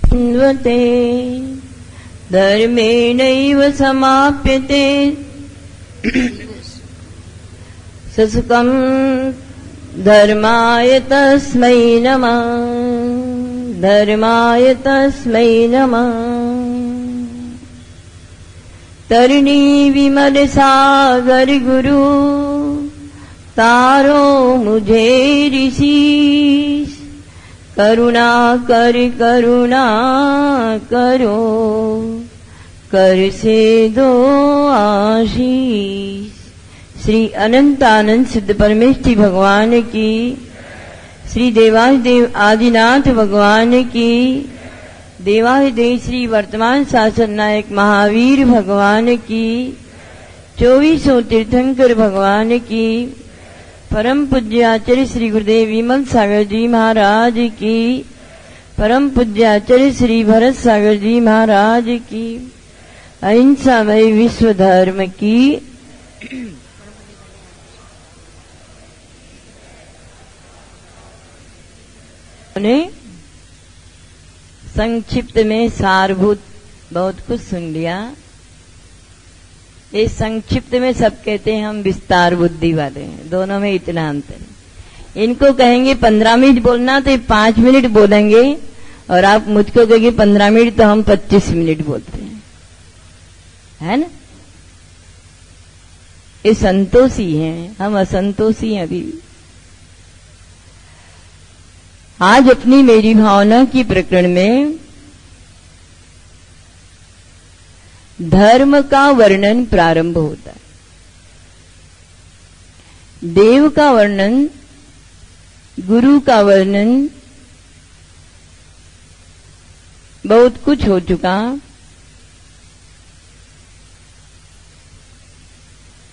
अन्वते धर्मेणैव समाप्यते ससुखं धर्माय तस्मै नमः धर्माय तस्मै नमः। तरणी विमल सागर गुरु तारो मुझे ऋषि करुणा करो कर से दो आशीष। श्री अनंतानंद सिद्ध परमेष्ठी भगवान की, श्री देवाधिदेव आदिनाथ भगवान की, देवाधिदेव श्री वर्तमान शासन नायक महावीर भगवान की, 2400 तीर्थंकर भगवान की, परम पूज्य आचार्य श्री गुरुदेव विमल सागर जी महाराज की, परम पूज्य आचार्य श्री भरत सागर जी महाराज की, अहिंसामय विश्व धर्म की। संक्षिप्त में सारभूत बहुत कुछ सुन लिया। इस संक्षिप्त में सब कहते हैं हम विस्तार बुद्धि वाले हैं, दोनों में इतना अंतर है। इनको कहेंगे 15 मिनट बोलना तो 5 मिनट बोलेंगे, और आप मुझको कहेंगे 15 मिनट तो हम 25 मिनट बोलते हैं, है ना। ये संतोषी हैं, हम असंतोषी हैं अभी। आज अपनी मेरी भावना की प्रकरण में धर्म का वर्णन प्रारंभ होता है। देव का वर्णन, गुरु का वर्णन बहुत कुछ हो चुका।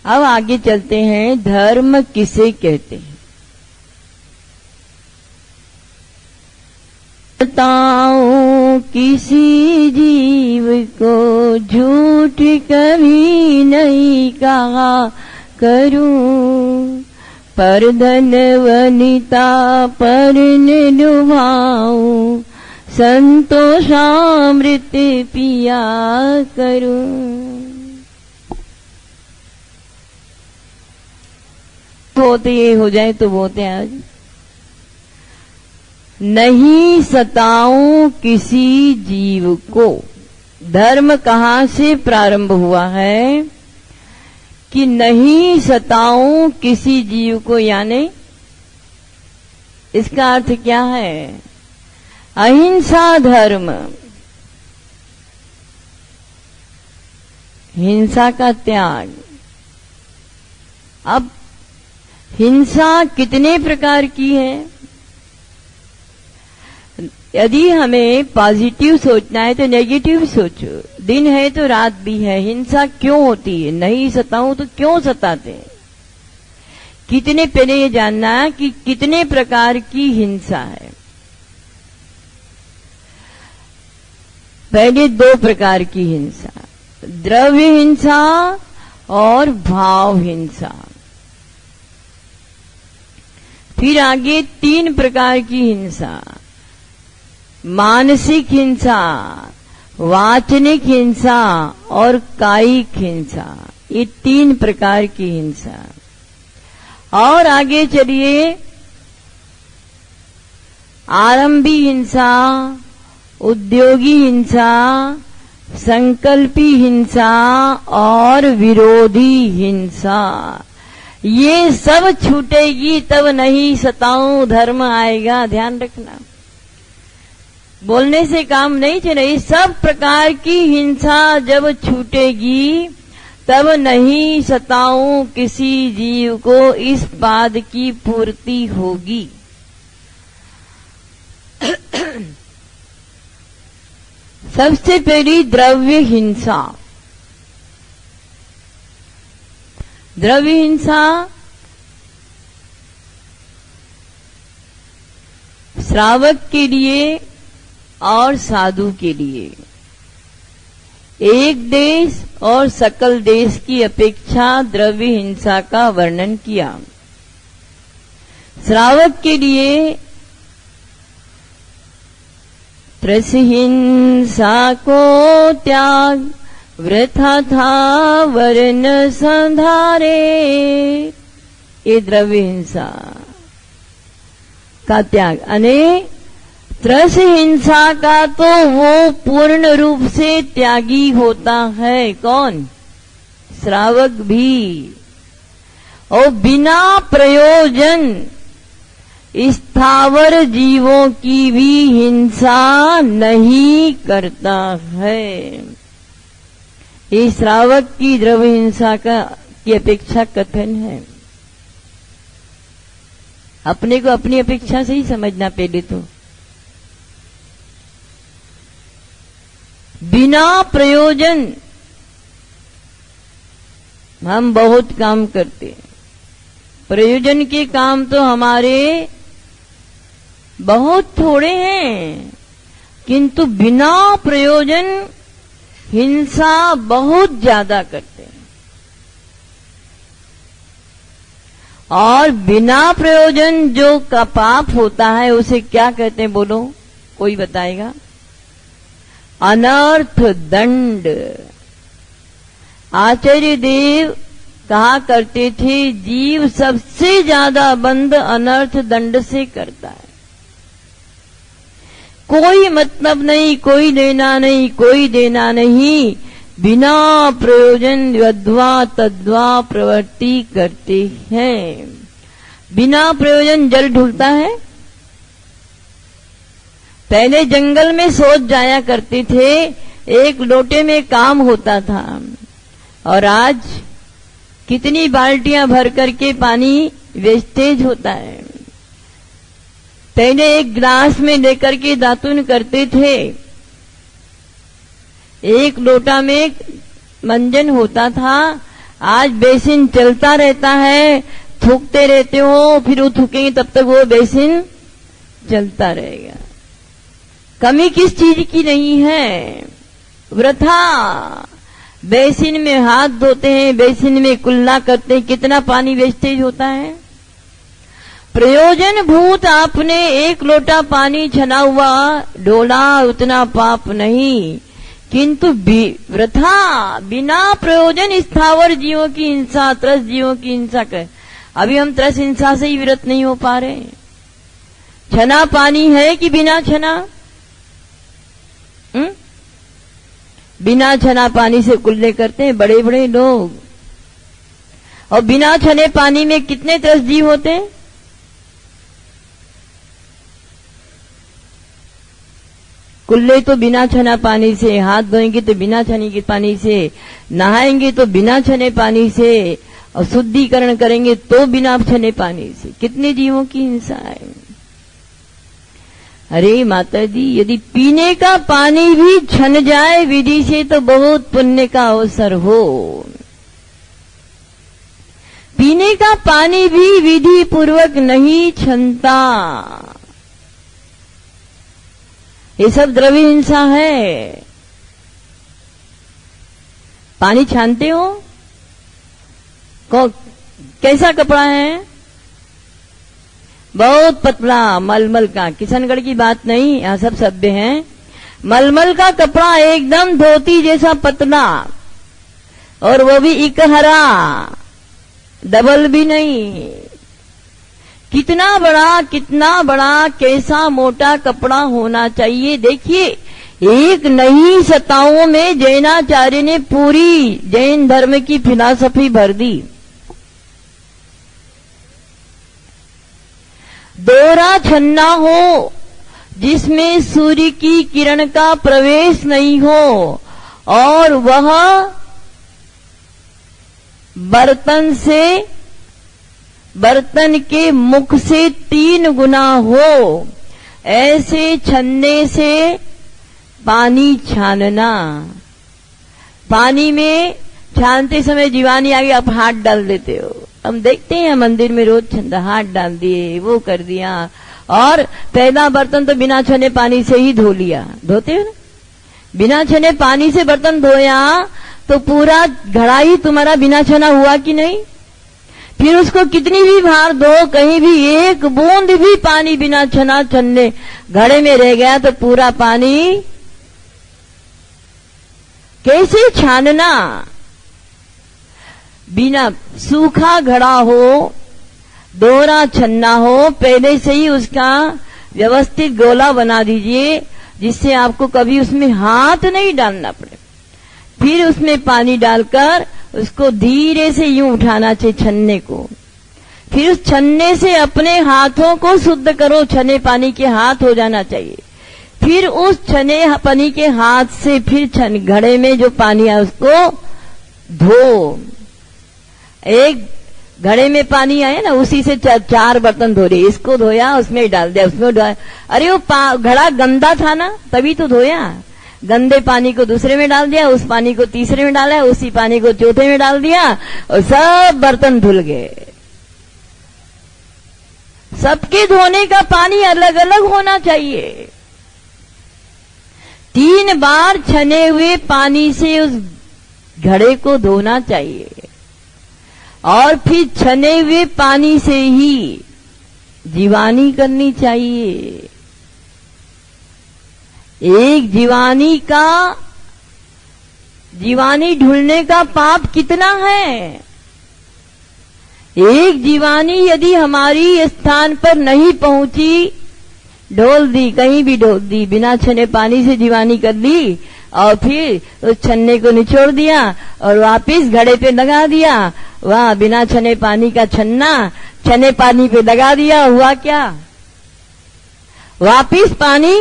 अब आगे चलते हैं, धर्म किसे कहते हैं। बताओ किसी जीव को झूठ कभी नहीं कहा करूं, पर धन वनिता पर निभाऊं, संतोषामृत पिया करूं। होते ये हो जाए तो बोलते आज नहीं सताऊं किसी जीव को। धर्म कहां से प्रारंभ हुआ है कि नहीं सताऊं किसी जीव को, यानी इसका अर्थ क्या है? अहिंसा धर्म, हिंसा का त्याग। अब हिंसा कितने प्रकार की है? यदि हमें पॉजिटिव सोचना है तो नेगेटिव सोचो। दिन है तो रात भी है। हिंसा क्यों होती है? नहीं सताऊं तो क्यों सताते हैं? कितने, पहले ये जानना है कि कितने प्रकार की हिंसा है। पहले 2 प्रकार की हिंसा, द्रव्य हिंसा और भाव हिंसा। फिर आगे 3 प्रकार की हिंसा, मानसिक हिंसा, वाचनिक हिंसा और कायिक हिंसा। ये 3 प्रकार की हिंसा। और आगे चलिए, आरंभी हिंसा, उद्योगी हिंसा, संकल्पी हिंसा और विरोधी हिंसा। ये सब छूटेगी तब नहीं सताऊं धर्म आएगा। ध्यान रखना, बोलने से काम नहीं चले। सब प्रकार की हिंसा जब छूटेगी तब नहीं सताऊं किसी जीव को, इस बात की पूर्ति होगी। सबसे पहली द्रव्य हिंसा। द्रव्य हिंसा श्रावक के लिए और साधु के लिए, एक देश और सकल देश की अपेक्षा द्रव्य हिंसा का वर्णन किया। श्रावक के लिए त्रसहिंसा को त्याग वृथा था वर्ण संधारे। ये द्रव्य हिंसा का त्याग अने त्रस हिंसा का तो वो पूर्ण रूप से त्यागी होता है। कौन? श्रावक भी। और बिना प्रयोजन स्थावर जीवों की भी हिंसा नहीं करता है। ये श्रावक की द्रव्य हिंसा की अपेक्षा कथन है। अपने को अपनी अपेक्षा से ही समझना पहले तो। बिना प्रयोजन हम बहुत काम करते हैं। प्रयोजन के काम तो हमारे बहुत थोड़े हैं, किंतु बिना प्रयोजन हिंसा बहुत ज्यादा करते हैं। और बिना प्रयोजन जो का पाप होता है उसे क्या कहते हैं? बोलो, कोई बताएगा? अनर्थ दंड। आचार्य देव कहा करते थे, जीव सबसे ज्यादा बंध अनर्थ दंड से करता है। कोई मतलब नहीं, कोई लेना नहीं, कोई देना नहीं, बिना प्रयोजन यद्वा तद्वा प्रवृत्ति करते हैं। बिना प्रयोजन जल ढुलता है। पहले जंगल में सोच जाया करते थे, एक लोटे में काम होता था, और आज कितनी बाल्टियां भर करके पानी वेस्टेज होता है। पहले एक ग्लास में लेकर के दातुन करते थे, एक लोटा में मंजन होता था। आज बेसिन चलता रहता है, थूकते रहते हो, फिर वो थूकेंगे तब तक वो बेसिन चलता रहेगा। कमी किस चीज की नहीं है? वृथा। बेसिन में हाथ धोते हैं, बेसिन में कुल्ला करते हैं, कितना पानी वेस्टेज होता है। प्रयोजन भूत आपने एक लोटा पानी छना हुआ ढोला, उतना पाप नहीं, किंतु वृथा बिना प्रयोजन स्थावर जीवों की हिंसा, त्रस जीवों की हिंसा कर। अभी हम त्रस हिंसा से ही विरत नहीं हो पा रहे। छना पानी है कि बिना छना? बिना छना पानी से कुल्ले करते हैं बड़े बड़े लोग। और बिना छने पानी में कितने त्रस जीव होते हैं? कुल्ले तो बिना छना पानी से, हाथ धोएंगे तो बिना छने के पानी से, नहाएंगे तो बिना छने पानी से, और शुद्धिकरण करेंगे तो बिना छने पानी से। कितने जीवों की हिंसा है। अरे माता जी, यदि पीने का पानी भी छन जाए विधि से तो बहुत पुण्य का अवसर हो। पीने का पानी भी विधि पूर्वक नहीं छनता। ये सब द्रव्य हिंसा है। पानी छानते हो? कैसा कपड़ा है? बहुत पतला मलमल का। किशनगढ़ की बात नहीं, यहाँ सब सभ्य हैं। मलमल का कपड़ा एकदम धोती जैसा पतला, और वो भी इकहरा, डबल भी नहीं। कितना बड़ा कैसा मोटा कपड़ा होना चाहिए। देखिए, एक नई सताओं में जैनाचार्य ने पूरी जैन धर्म की फिलॉसफी भर दी। दोहरा छन्ना हो, जिसमें सूर्य की किरण का प्रवेश नहीं हो, और वह बर्तन के मुख से 3 गुना हो, ऐसे छन्ने से पानी छानना। पानी में छानते समय जीवानी आगे आप हाथ डाल देते हो। हम देखते हैं मंदिर में रोज हाथ डाल दिए, वो कर दिया, और पहला बर्तन तो बिना छने पानी से ही धो लिया। धोते हो ना? बिना छने पानी से बर्तन धोया तो पूरा घड़ा ही तुम्हारा बिना छना हुआ कि नहीं? फिर उसको कितनी भी बार दो, कहीं भी एक बूंद भी पानी बिना छन्ने घड़े में रह गया तो पूरा पानी कैसे छानना। बिना सूखा घड़ा हो, दोहरा छन्ना हो, पहले से ही उसका व्यवस्थित गोला बना दीजिए जिससे आपको कभी उसमें हाथ नहीं डालना पड़े। फिर उसमें पानी डालकर उसको धीरे से यूं उठाना चाहिए छन्ने को। फिर उस छन्ने से अपने हाथों को शुद्ध करो, छने पानी के हाथ हो जाना चाहिए। फिर उस छने पानी के हाथ से फिर घड़े में जो पानी है उसको धो। एक घड़े में पानी आया ना, उसी से 4 बर्तन धो रहे, इसको धोया, उसमें डाल दिया, उसमें धोया। अरे वो घड़ा गंदा था ना, तभी तो धोया। गंदे पानी को दूसरे में डाल दिया, उस पानी को तीसरे में डाला, उसी पानी को चौथे में डाल दिया और सब बर्तन धुल गए। सबके धोने का पानी अलग अलग होना चाहिए। 3 बार छने हुए पानी से उस घड़े को धोना चाहिए और फिर छने हुए पानी से ही जीवानी करनी चाहिए। एक जीवानी ढूंढने का पाप कितना है। एक जीवानी यदि हमारी स्थान पर नहीं पहुंची, ढोल दी, कहीं भी ढोल दी, बिना छने पानी से जीवानी कर ली और फिर उस छन्ने को निचोड़ दिया और वापिस घड़े पे लगा दिया। वहां बिना छने पानी का छन्ना छने पानी पे लगा दिया, हुआ क्या? वापिस पानी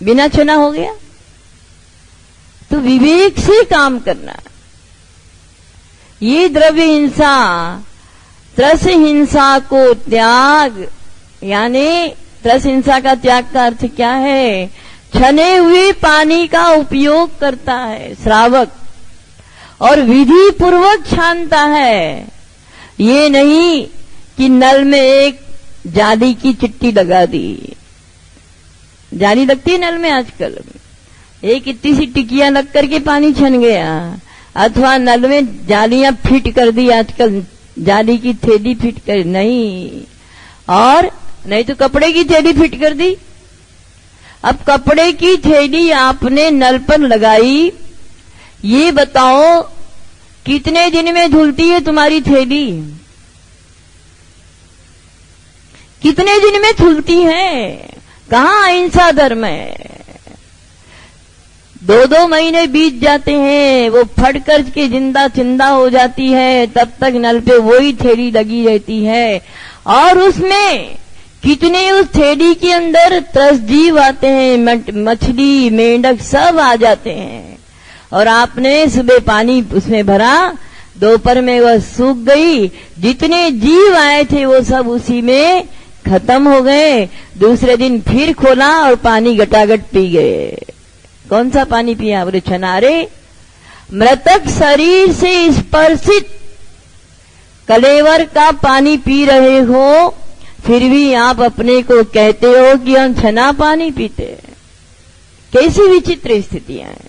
बिना छना हो गया। तो विवेक से काम करना। ये द्रव्य हिंसा, त्रस हिंसा को त्याग, यानी त्रस हिंसा का त्याग का अर्थ क्या है? छने हुए पानी का उपयोग करता है श्रावक और विधि पूर्वक छानता है। ये नहीं कि नल में एक जाली की चिट्ठी लगा दी। जाली लगती है नल में आजकल, एक इतनी सी टिकिया लग करके पानी छन गया, अथवा नल में जालियां फिट कर दी आजकल, जाली की थैली फिट कर, नहीं, और नहीं तो कपड़े की थैली फिट कर दी। अब कपड़े की थैली आपने नल पर लगाई, ये बताओ कितने दिन में धुलती है तुम्हारी थैली? कितने दिन में धुलती है? कहाँ अहिंसा धर्म है? 2-2 महीने बीत जाते हैं, वो फट कर के जिंदा चिंदा हो जाती है, तब तक नल पे वही थैली लगी रहती है। और उसमें कितने उस थैली के अंदर त्रस जीव आते हैं, मछली, मेंढक सब आ जाते हैं। और आपने सुबह पानी उसमें भरा, दोपहर में वह सूख गई, जितने जीव आए थे वो सब उसी में खत्म हो गए। दूसरे दिन फिर खोला और पानी गटागट पी गए। कौन सा पानी पिया? बोले छनारे। मृतक शरीर से स्पर्शित कलेवर का पानी पी रहे हो, फिर भी आप अपने को कहते हो कि हम छना पानी पीते। कैसी विचित्र स्थितियां हैं।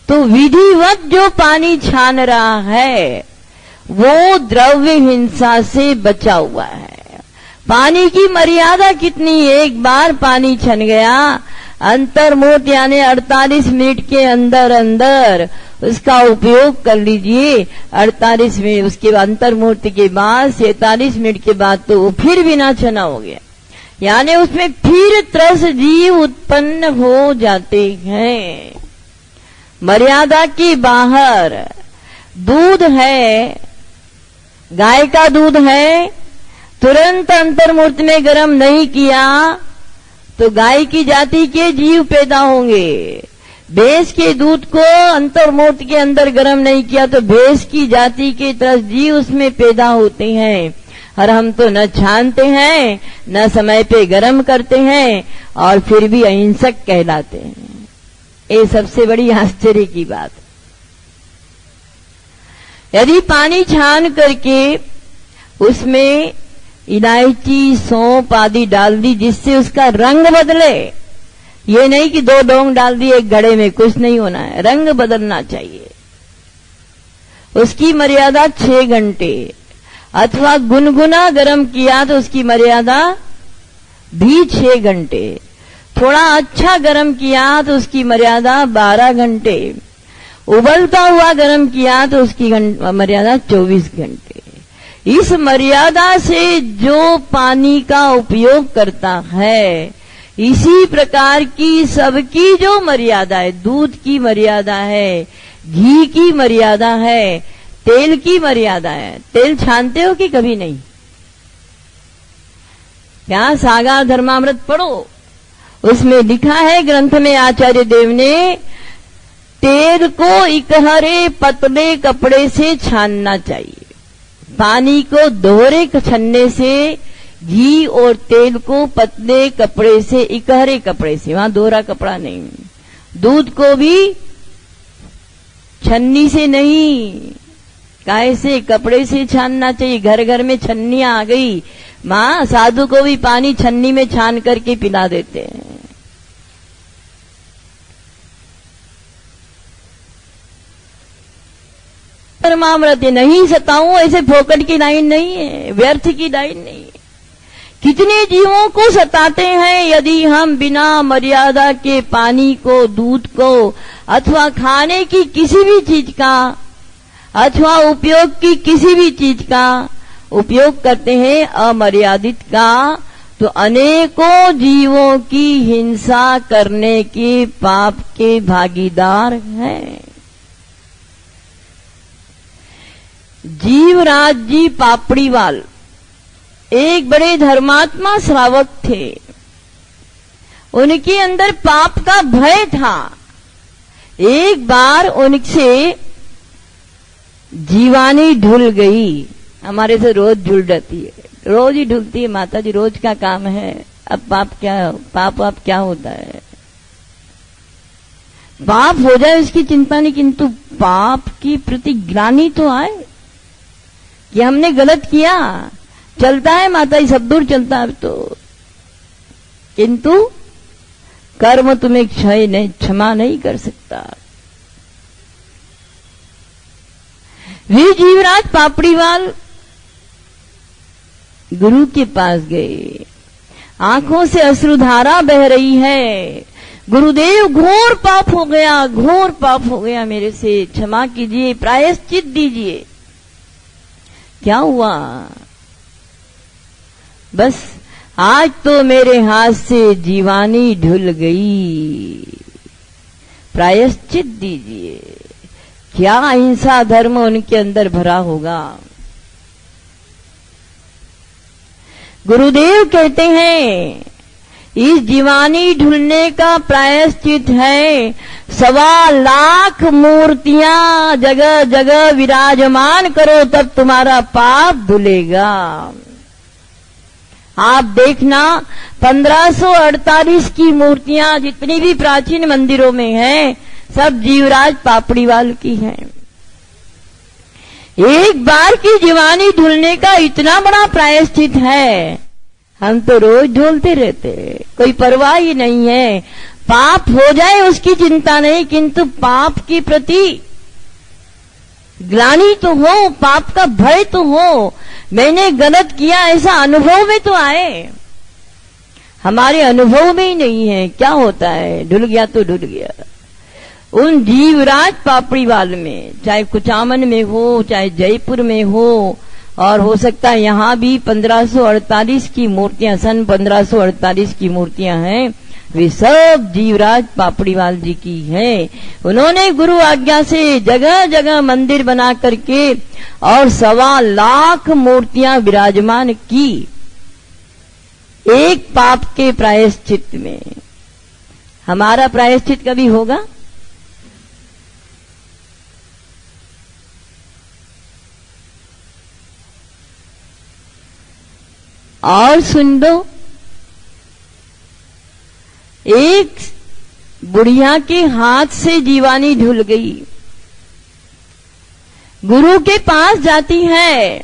तो विधिवत जो पानी छान रहा है वो द्रव्य हिंसा से बचा हुआ है। पानी की मर्यादा कितनी? एक बार पानी छन गया, अंतर्मुहूर्त यानी 48 मिनट के अंदर अंदर उसका उपयोग कर लीजिए। 48 मिनट उसके बाद अंतर्मुहूर्त के बाद 47 मिनट के बाद तो वो फिर बिना छना हो गया, यानी उसमें फिर त्रस जीव उत्पन्न हो जाते हैं। मर्यादा के बाहर दूध है, गाय का दूध है, तुरंत अंतर्मुहूर्त में गर्म नहीं किया तो गाय की जाति के जीव पैदा होंगे। भैंस के दूध को अंतर्मुहूर्त के अंदर गर्म नहीं किया तो भैंस की जाति के त्रस जीव उसमें पैदा होते हैं। और हम तो न छानते हैं, न समय पे गर्म करते हैं और फिर भी अहिंसक कहलाते हैं। ये सबसे बड़ी आश्चर्य की बात। यदि पानी छान करके उसमें इलायची, सौंफ आदि डाल दी जिससे उसका रंग बदले, ये नहीं कि 2 लौंग डाल दी एक घड़े में, कुछ नहीं होना है, रंग बदलना चाहिए। उसकी मर्यादा 6 घंटे, अथवा गुनगुना गर्म किया तो उसकी मर्यादा भी 6 घंटे, थोड़ा अच्छा गर्म किया तो उसकी मर्यादा 12 घंटे, उबलता हुआ गर्म किया तो उसकी मर्यादा 24 घंटे। इस मर्यादा से जो पानी का उपयोग करता है, इसी प्रकार की सबकी जो मर्यादा है, दूध की मर्यादा है, घी की मर्यादा है, तेल की मर्यादा है। तेल छानते हो कि कभी नहीं? क्या सागर धर्मामृत पढ़ो, उसमें लिखा है ग्रंथ में आचार्य देव ने, तेल को इकहरे पतले कपड़े से छानना चाहिए। पानी को दोहरे छन्ने से, घी और तेल को पतले कपड़े से, इकहरे कपड़े से, वहां दोहरा कपड़ा नहीं। दूध को भी छन्नी से नहीं, काहे से, कपड़े से छानना चाहिए। घर घर में छन्नियां आ गई, मां साधु को भी पानी छन्नी में छान करके पिला देते हैं। धर्मामृत नहीं सताऊं, ऐसे फोकट की लाइन नहीं है, व्यर्थ की लाइन नहीं है। कितने जीवों को सताते हैं यदि हम बिना मर्यादा के पानी को, दूध को, अथवा खाने की किसी भी चीज का, अथवा उपयोग की किसी भी चीज का उपयोग करते हैं अमर्यादित का, तो अनेकों जीवों की हिंसा करने के पाप के भागीदार हैं। जीवराज जी पापड़ीवाल एक बड़े धर्मात्मा श्रावक थे। उनके अंदर पाप का भय था। एक बार उनसे जीवानी ढुल गई। हमारे से रोज ढुल जाती है, रोज ही ढुलती है माता जी, रोज का काम है। अब पाप क्या होता है? पाप हो जाए उसकी चिंता नहीं, किंतु पाप की प्रति ग्लानि तो आए कि हमने गलत किया। चलता है माता जी, सब दूर चलता है तो, किंतु कर्म तुम्हें क्षमा नहीं कर सकता। वे जीवराज पापड़ीवाल गुरु के पास गए, आंखों से अश्रुधारा बह रही है। गुरुदेव, घोर पाप हो गया, घोर पाप हो गया मेरे से, क्षमा कीजिए, प्रायश्चित दीजिए। क्या हुआ? बस आज तो मेरे हाथ से जीवानी ढुल गई, प्रायश्चित दीजिए। क्या अहिंसा धर्म उनके अंदर भरा होगा। गुरुदेव कहते हैं इस जीवानी ढुलने का प्रायश्चित है 1.25 लाख मूर्तियां जगह जगह विराजमान करो, तब तुम्हारा पाप धुलेगा। आप देखना 1548 की मूर्तियां जितनी भी प्राचीन मंदिरों में हैं, सब जीवराज पापड़ीवाल की हैं। एक बार की जीवानी धुलने का इतना बड़ा प्रायश्चित है। हम तो रोज धुलते रहते, कोई परवाह ही नहीं है। पाप हो जाए उसकी चिंता नहीं, किंतु पाप के प्रति ग्लानि तो हो, पाप का भय तो हो। मैंने गलत किया ऐसा अनुभव में तो आए, हमारे अनुभव में ही नहीं है। क्या होता है, ढुल गया तो ढुल गया। उन जीवराज पापड़ीवाल में, चाहे कुचामन में हो, चाहे जयपुर में हो, और हो सकता है यहां भी 1548 की मूर्तियां, सन 1548 की मूर्तियां हैं, वे सब जीवराज पापड़ीवाल जी की हैं। उन्होंने गुरु आज्ञा से जगह जगह मंदिर बना करके और 1.25 लाख मूर्तियां विराजमान की, एक पाप के प्रायश्चित में। हमारा प्रायश्चित कभी होगा? और सुन दो, एक बुढ़िया के हाथ से जीवानी ढुल गई। गुरु के पास जाती है,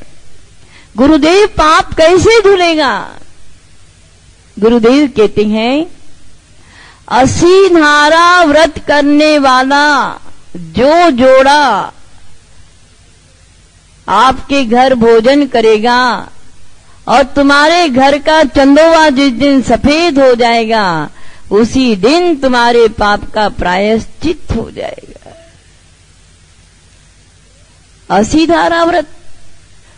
गुरुदेव पाप कैसे धुलेगा? गुरुदेव कहते हैं 80 धारा व्रत करने वाला जो जोड़ा आपके घर भोजन करेगा और तुम्हारे घर का चंदोवा जिस दिन सफेद हो जाएगा उसी दिन तुम्हारे पाप का प्रायश्चित हो जाएगा। असीधारा व्रत,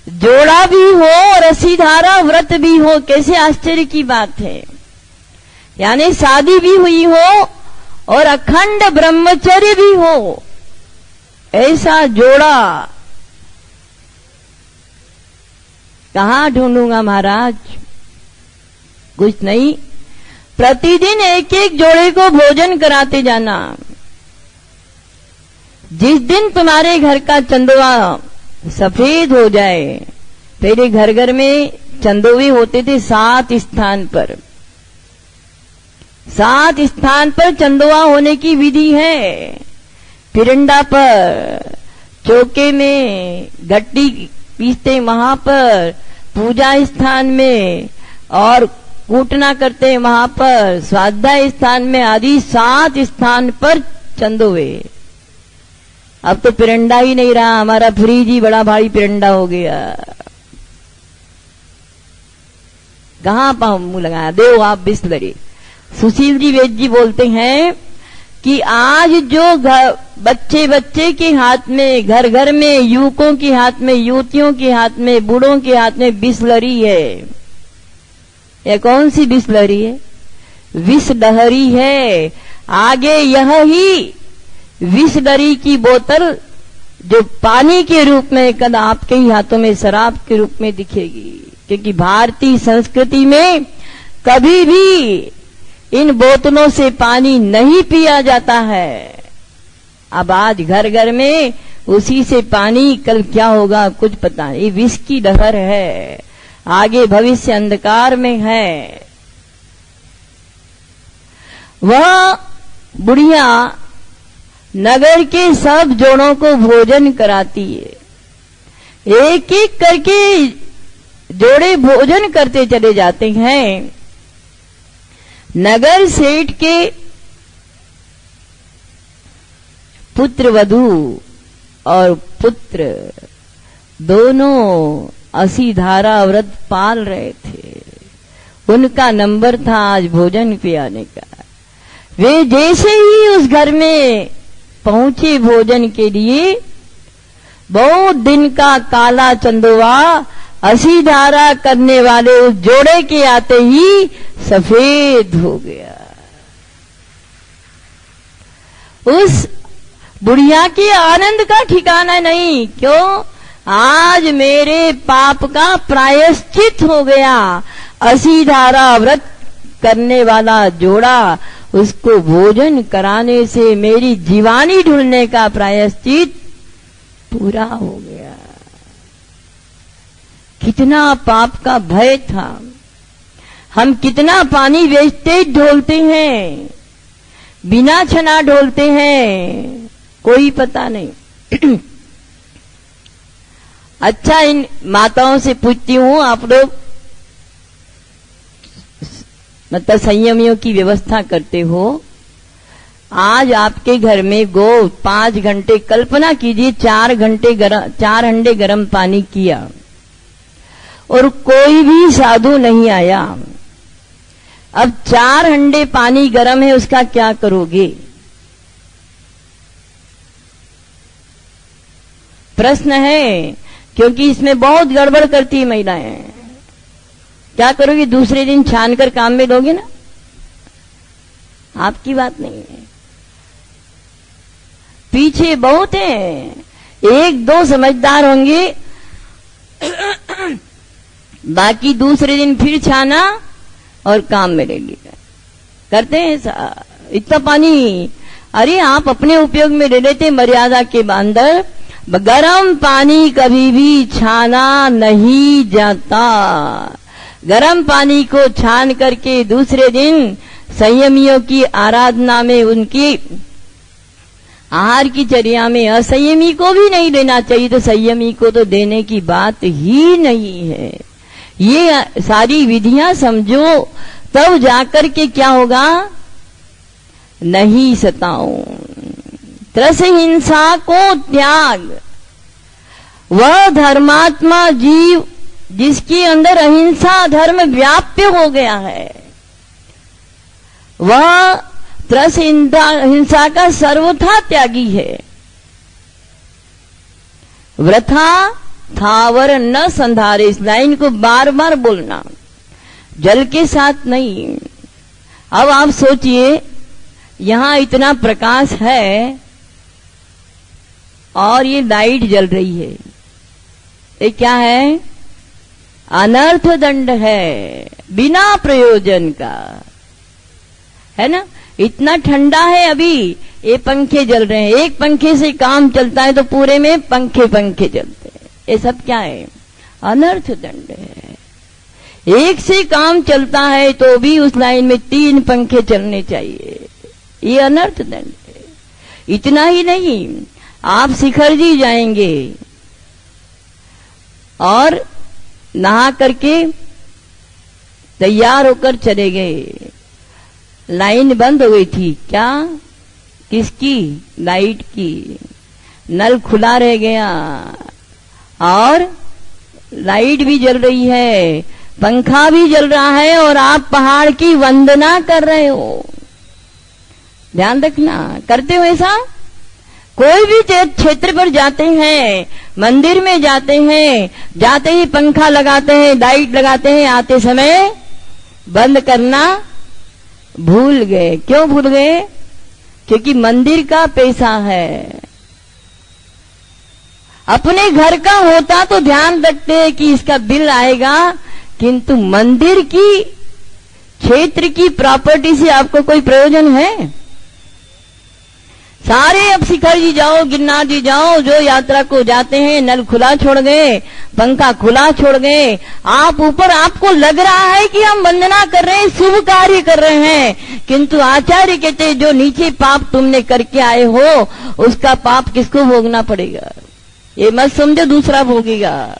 जोड़ा भी हो और असीधारा व्रत भी हो, कैसे आश्चर्य की बात है। यानी शादी भी हुई हो और अखंड ब्रह्मचर्य भी हो, ऐसा जोड़ा कहाँ ढूंढूंगा महाराज? कुछ नहीं, प्रतिदिन एक एक जोड़े को भोजन कराते जाना। जिस दिन तुम्हारे घर का चंदोवा सफेद हो जाए, पहले घर घर में चंदोवे होते थे 7 स्थान पर, 7 स्थान पर चंदोवा होने की विधि है। पिरंडा पर, चौके में, गट्टी पीसते वहां पर, पूजा स्थान में और कूटना करते वहां पर, स्वाध्याय स्थान में आदि 7 स्थान पर चंदोवे। अब तो पिरंडा ही नहीं रहा, हमारा फ्रिज ही बड़ा भारी पिरंडा हो गया। कहां पांव मुंह लगाया, दो आप बिस्लरी। सुशील जी वेद जी बोलते हैं कि आज जो बच्चे बच्चे के हाथ में, घर घर में, युवकों के हाथ में, युवतियों के हाथ में, बूढ़ों के हाथ में बिस्लरी है। यह कौन सी बिस्लरी है? विषलहरी है। आगे यह ही विषलहरी की बोतल जो पानी के रूप में कद आपके ही हाथों में शराब के रूप में दिखेगी, क्योंकि भारतीय संस्कृति में कभी भी इन बोतलों से पानी नहीं पिया जाता है। अब आज घर घर में उसी से पानी, कल क्या होगा कुछ पता नहीं। विष की लहर है, आगे भविष्य अंधकार में है। वह बुढ़िया नगर के सब जोड़ों को भोजन कराती है। एक एक करके जोड़े भोजन करते चले जाते हैं। नगर सेठ के पुत्र वधू और पुत्र दोनों असीधारा व्रत पाल रहे थे। उनका नंबर था आज भोजन पे आने का। वे जैसे ही उस घर में पहुंचे भोजन के लिए, बहुत दिन का काला चंदोवा असीधारा करने वाले उस जोड़े के आते ही सफेद हो गया। उस बुढ़िया के आनंद का ठिकाना नहीं। क्यों? आज मेरे पाप का प्रायश्चित हो गया। असीधारा व्रत करने वाला जोड़ा, उसको भोजन कराने से मेरी जीवानी ढूंढने का प्रायश्चित पूरा हो गया। कितना पाप का भय था। हम कितना पानी वेस्टेज ढोलते हैं, बिना छना ढोलते हैं, कोई पता नहीं। अच्छा, इन माताओं से पूछती हूं, आप लोग मतलब संयमियों की व्यवस्था करते हो। आज आपके घर में गो 5 घंटे, कल्पना कीजिए 4 हंडे गर्म पानी किया और कोई भी साधु नहीं आया। अब 4 हंडे पानी गर्म है, उसका क्या करोगे? प्रश्न है, क्योंकि इसमें बहुत गड़बड़ करती है महिलाएं। क्या करोगे? दूसरे दिन छान कर काम में लोगे ना? आपकी बात नहीं है, पीछे बहुत हैं। 1-2 समझदार होंगे, बाकी दूसरे दिन फिर छाना और काम में ले लिया। करते हैं ऐसा। इतना पानी, अरे आप अपने उपयोग में ले लेते मर्यादा के अंदर। गरम पानी कभी भी छाना नहीं जाता। गरम पानी को छान करके दूसरे दिन संयमियों की आराधना में, उनकी आहार की चर्या में असंयमी को भी नहीं लेना चाहिए, तो संयमी को तो देने की बात ही नहीं है। ये सारी विधियां समझो, तब जाकर के क्या होगा? नहीं सताऊं, त्रस हिंसा को त्याग। वह धर्मात्मा जीव जिसके अंदर अहिंसा धर्म व्याप्य हो गया है, वह त्रस हिंसा का सर्वथा त्यागी है। वृथा थावर न संधारे, इस लाइन को बार बार बोलना, जल के साथ नहीं। अब आप सोचिए, यहां इतना प्रकाश है और ये लाइट जल रही है, ये क्या है? अनर्थ दंड है, बिना प्रयोजन का, है ना। इतना ठंडा है, अभी ये पंखे जल रहे हैं, एक पंखे से काम चलता है तो पूरे में पंखे चलते हैं। ये सब क्या है? अनर्थ दंड है। एक से काम चलता है तो भी उस लाइन में 3 पंखे चलने चाहिए, ये अनर्थ दंड है। इतना ही नहीं, आप शिखर जी जाएंगे और नहा करके तैयार होकर चले गए, लाइन बंद हो गई थी। क्या? किसकी? लाइट की। नल खुला रह गया और लाइट भी जल रही है, पंखा भी जल रहा है और आप पहाड़ की वंदना कर रहे हो। ध्यान रखना, करते हो ऐसा? कोई भी क्षेत्र पर जाते हैं, मंदिर में जाते हैं, जाते ही पंखा लगाते हैं, लाइट लगाते हैं, आते समय बंद करना भूल गए। क्यों भूल गए? क्योंकि मंदिर का पैसा है। अपने घर का होता तो ध्यान रखते हैं कि इसका बिल आएगा, किंतु मंदिर की, क्षेत्र की प्रॉपर्टी से आपको कोई प्रयोजन है? सारे अब शिखर जी जाओ, गिरनार जी जाओ, जो यात्रा को जाते हैं, नल खुला छोड़ गए, पंखा खुला छोड़ गए, आप ऊपर, आपको लग रहा है कि हम वंदना कर रहे हैं, शुभ कार्य कर रहे हैं, किंतु आचार्य कहते हैं जो नीचे पाप तुमने करके आए हो, उसका पाप किसको भोगना पड़ेगा? ये मत समझो दूसरा भोगेगा,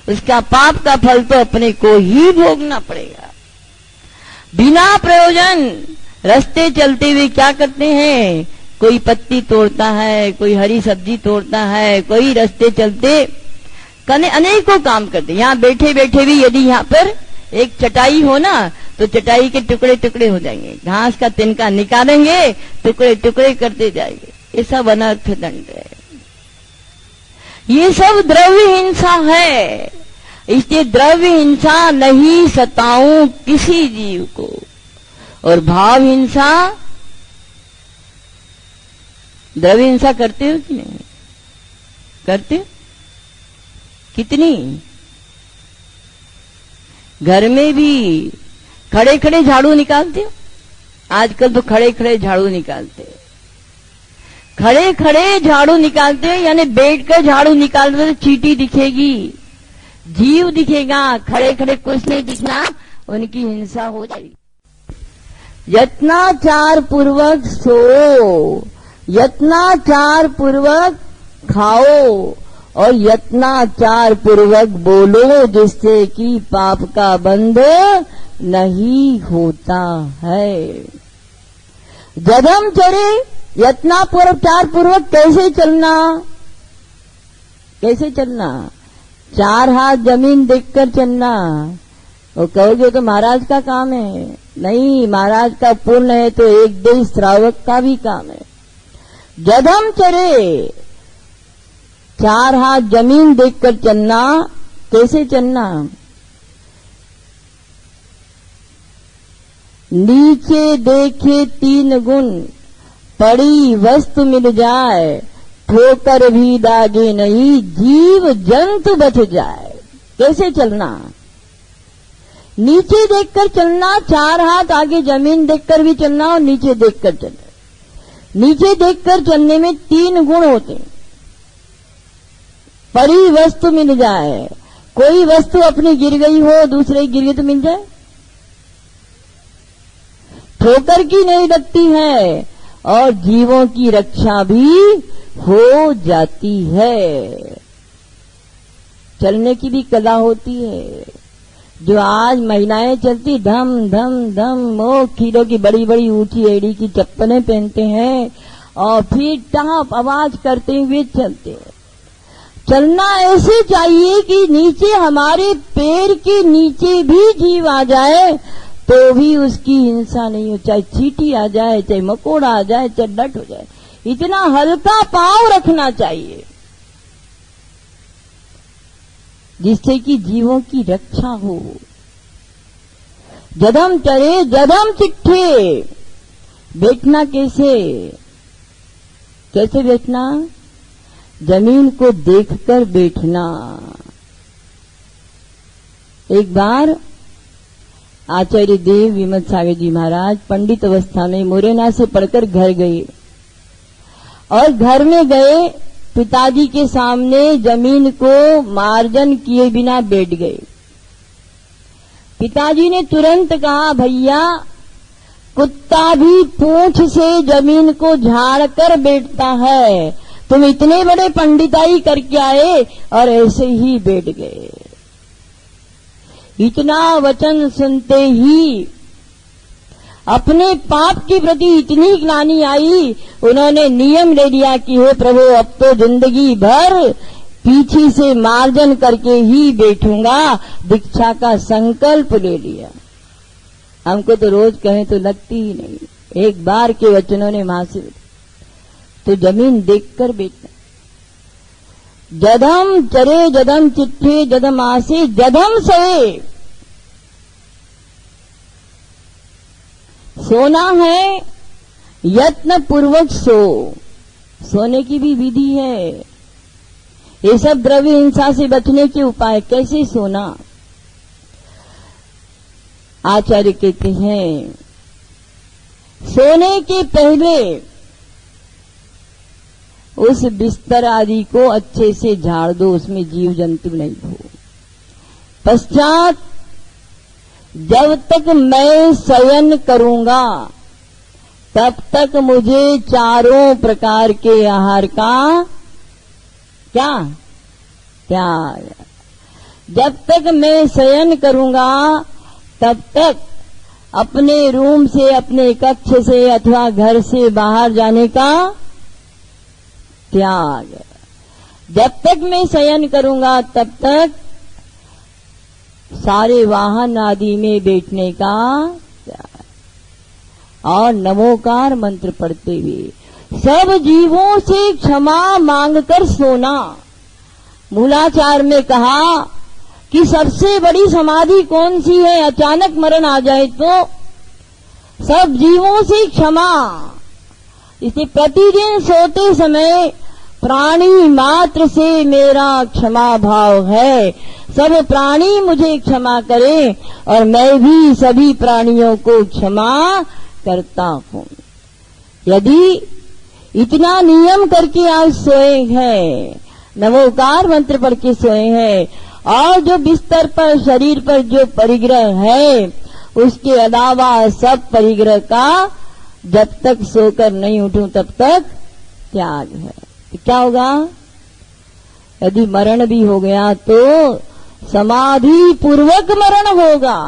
उसका पाप का फल तो अपने को ही भोगना पड़ेगा। बिना प्रयोजन रास्ते चलते हुए क्या करते हैं? कोई पत्ती तोड़ता है, कोई हरी सब्जी तोड़ता है, कोई रास्ते चलते अनेकों काम करते। यहाँ बैठे बैठे भी यदि यहाँ पर एक चटाई हो ना, तो चटाई के टुकड़े टुकड़े हो जाएंगे, घास का तिनका निकालेंगे, टुकड़े टुकड़े करते जाएंगे। ये सब अनर्थ दंड है, ये सब द्रव्य हिंसा है। इसलिए द्रव्य हिंसा नहीं सताऊं किसी जीव को, और भाव हिंसा, द्रव्य हिंसा करते हो कि नहीं करते हो? कितनी? घर में भी खड़े खड़े झाड़ू निकालते हो? आजकल तो खड़े खड़े झाड़ू निकालते हैं, खड़े खड़े झाड़ू निकालते हैं, यानी बैठकर झाड़ू निकालते तो चींटी दिखेगी, जीव दिखेगा, खड़े खड़े कुछ नहीं दिखना, उनकी हिंसा हो जाएगी। यत्नाचार पूर्वक सो, यत्नाचार पूर्वक खाओ और यत्नाचार पूर्वक बोलो, जिससे कि पाप का बंध नहीं होता है। जदम चरे यत्नाचार पूर्वक कैसे चलना? कैसे चलना? 4 हाथ जमीन देखकर चलना। वो कहोगे तो महाराज का काम है, नहीं, महाराज का पुण्य है तो एक देश श्रावक का भी काम है। जदम चरे 4 हाथ जमीन देखकर चलना। कैसे चलना? नीचे देखे 3 गुण, पड़ी वस्तु मिल जाए, ठोकर भी दागे नहीं, जीव जंतु बच जाए। कैसे चलना? नीचे देखकर चलना, 4 हाथ आगे जमीन देखकर भी चलना और नीचे देखकर चलना। नीचे देखकर चलने में 3 गुण होते हैं। पड़ी वस्तु मिल जाए, कोई वस्तु अपनी गिर गई हो, दूसरे गिर गई तो मिल जाए, ठोकर की नहीं लगती है, और जीवों की रक्षा भी हो जाती है। चलने की भी कला होती है। जो आज महिलाएं चलती धम धम धम, वो खीलों की बड़ी बड़ी ऊंची एड़ी की चप्पलें पहनते हैं और फिर टाप आवाज करते हुए चलते हैं। चलना ऐसे चाहिए कि नीचे हमारे पैर के नीचे भी जीव आ जाए तो भी उसकी हिंसा नहीं हो, चाहे चींटी आ जाए, चाहे मकोड़ा आ जाए, चाहे डट हो जाए, इतना हल्का पांव रखना चाहिए जिससे कि जीवों की रक्षा हो। जदम चरे जदम चिट्ठे, बैठना कैसे कैसे बैठना? जमीन को देखकर बैठना। एक बार आचार्य देव विमल सागर जी महाराज पंडित अवस्था में मुरैना से पढ़कर घर गए और घर में गए, पिताजी के सामने जमीन को मार्जन किए बिना बैठ गए। पिताजी ने तुरंत कहा, भैया कुत्ता भी पूंछ से जमीन को झाड़ कर बैठता है, तुम इतने बड़े पंडिताई करके आए और ऐसे ही बैठ गए। इतना वचन सुनते ही अपने पाप के प्रति इतनी ग्लानि आई, उन्होंने नियम ले लिया कि हे प्रभु, अब तो जिंदगी भर पीछे से मार्जन करके ही बैठूंगा, दीक्षा का संकल्प ले लिया। हमको तो रोज कहें तो लगती ही नहीं, एक बार के वचनों ने मां से तो जमीन देखकर बैठना। जदम चरे जदम चिट्ठे जदम आसे जदम सोए। सोना है यत्न पूर्वक सोने की भी विधि है। ये सब द्रव्य हिंसा से बचने के उपाय। कैसे सोना? आचार्य कहते हैं, सोने के पहले उस बिस्तर आदि को अच्छे से झाड़ दो, उसमें जीव जंतु नहीं हो। पश्चात जब तक मैं शयन करूंगा तब तक मुझे चारों प्रकार के आहार का क्या त्याग। जब तक मैं शयन करूंगा तब तक अपने रूम से, अपने कक्ष से अथवा घर से बाहर जाने का त्याग। जब तक मैं शयन करूंगा तब तक सारे वाहन आदि में बैठने का त्याग। और नमोकार मंत्र पढ़ते हुए सब जीवों से क्षमा मांगकर सोना। मूलाचार में कहा कि सबसे बड़ी समाधि कौन सी है? अचानक मरण आ जाए तो सब जीवों से क्षमा। इसे प्रतिदिन सोते समय प्राणी मात्र से मेरा क्षमा भाव है, सब प्राणी मुझे क्षमा करें और मैं भी सभी प्राणियों को क्षमा करता हूं। यदि इतना नियम करके आज सोए हैं, नमोकार मंत्र पढ़ के सोए हैं, और जो बिस्तर पर, शरीर पर जो परिग्रह है उसके अलावा सब परिग्रह का जब तक सोकर नहीं उठूं तब तक त्याग है, तो क्या होगा? यदि मरण भी हो गया तो समाधि पूर्वक मरण होगा।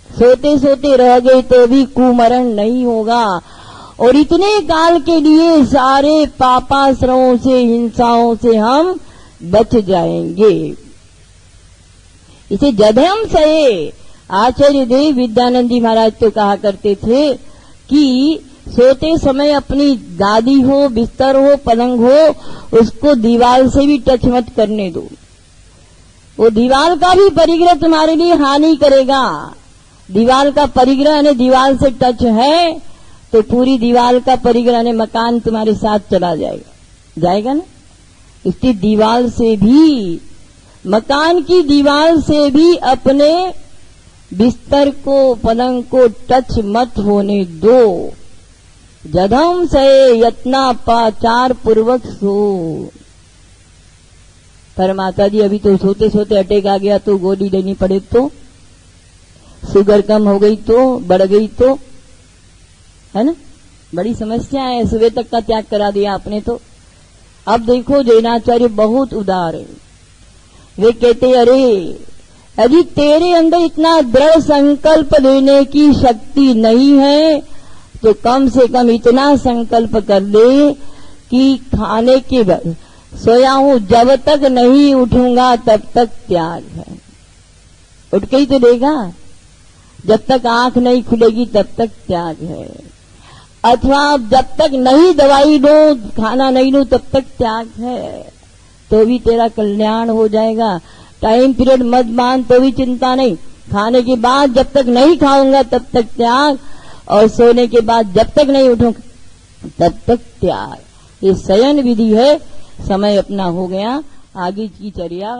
सोते सोते रह गए तो भी कुमरण नहीं होगा और इतने काल के लिए सारे पापाश्रमों से, हिंसाओं से हम बच जाएंगे। इसे जधम सये आचार्य देव विद्यानंद जी महाराज तो कहा करते थे कि सोते समय अपनी गादी हो, बिस्तर हो, पलंग हो, उसको दीवार से भी टच मत करने दो। वो दीवार का भी परिग्रह तुम्हारे लिए हानि करेगा। दीवार का परिग्रह यानी दीवार से टच है तो पूरी दीवार का परिग्रह यानी मकान तुम्हारे साथ चला जाएगा ना। इसकी दीवार से भी, मकान की दीवार से भी अपने बिस्तर को, पलंग को टच मत होने दो। जधम से यत्ना पाचार पूर्वक सो। पर माता जी अभी तो सोते सोते अटैक आ गया तो गोली लेनी पड़े तो, शुगर कम हो गई तो, बढ़ गई तो, है ना, बड़ी समस्या है। सुबह तक का त्याग करा दिया आपने तो। अब देखो जैनाचार्य बहुत उदार है। वे कहते अरे यदि तेरे अंदर इतना दृढ़ संकल्प लेने की शक्ति नहीं है तो कम से कम इतना संकल्प कर ले कि खाने के बाद सोया हूं जब तक नहीं उठूंगा तब तक त्याग है। उठ के ही तो देगा, जब तक आंख नहीं खुलेगी तब तक त्याग है। अथवा जब तक नहीं दवाई लो, खाना नहीं लो, तब तक त्याग है, तो भी तेरा कल्याण हो जाएगा। टाइम पीरियड मत मान तो भी चिंता नहीं, खाने के बाद जब तक नहीं खाऊंगा तब तक त्याग, और सोने के बाद जब तक नहीं उठूंगा तब तक त्याग। ये शयन विधि है। समय अपना हो गया, आगे की चर्या